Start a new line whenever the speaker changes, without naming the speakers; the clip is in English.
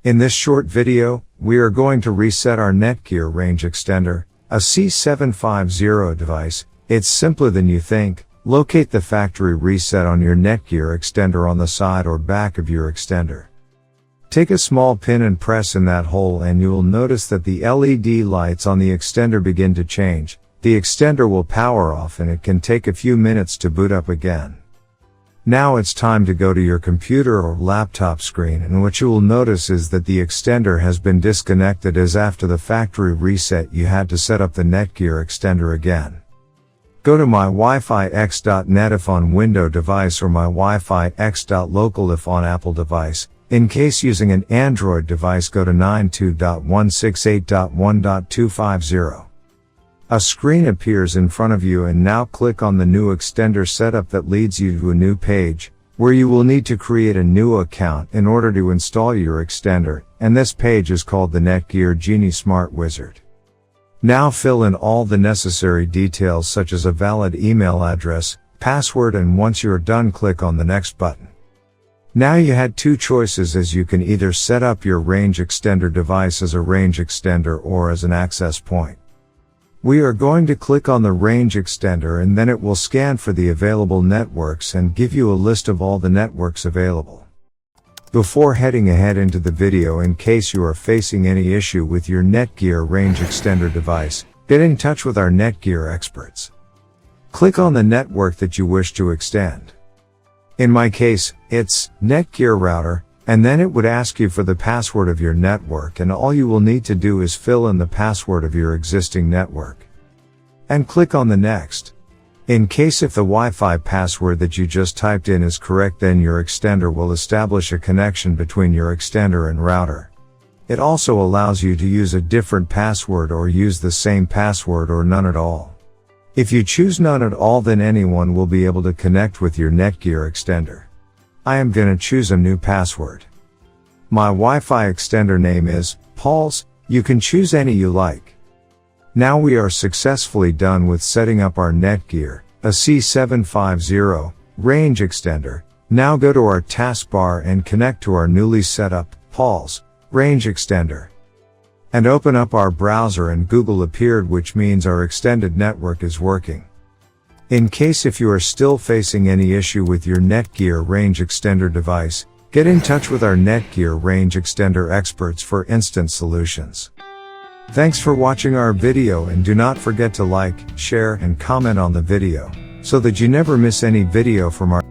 In this short video, we are going to reset our Netgear range extender, a C750 device. It's simpler than you think. Locate the factory reset on your Netgear extender on the side or back of your extender. Take a small pin and press in that hole and you will notice that the LED lights on the extender begin to change. The extender will power off and it can take a few minutes to boot up again. Now it's time to go to your computer or laptop screen, and what you will notice is that the extender has been disconnected, as after the factory reset you had to set up the Netgear extender again. Go to mywifi.x.net if on Windows device or mywifi.x.local if on Apple device. In case using an Android device, go to 92.168.1.250. A screen appears in front of you, and now click on the new extender setup that leads you to a new page, where you will need to create a new account in order to install your extender, and this page is called the Netgear Genie Smart Wizard. Now fill in all the necessary details such as a valid email address, password, and once you're done, click on the next button. Now you had two choices, as you can either set up your range extender device as a range extender or as an access point. We are going to click on the range extender and then it will scan for the available networks and give you a list of all the networks available. Before heading ahead into the video, in case you are facing any issue with your Netgear range extender device, get in touch with our Netgear experts. Click on the network that you wish to extend. In my case, it's Netgear router, and then it would ask you for the password of your network, and all you will need to do is fill in the password of your existing network. And click on the next. In case if the Wi-Fi password that you just typed in is correct, then your extender will establish a connection between your extender and router. It also allows you to use a different password or use the same password or none at all. If you choose none at all, then anyone will be able to connect with your Netgear extender. I am gonna choose a new password. My Wi-Fi extender name is Paul's. You can choose any you like. Now we are successfully done with setting up our Netgear, a C750 range extender. Now go to our taskbar and connect to our newly set up Paul's range extender. And open up our browser, and Google appeared, which means our extended network is working. In case if you are still facing any issue with your Netgear range extender device, get in touch with our Netgear range extender experts for instant solutions. Thanks for watching our video, and do not forget to like, share, and comment on the video, so that you never miss any video from our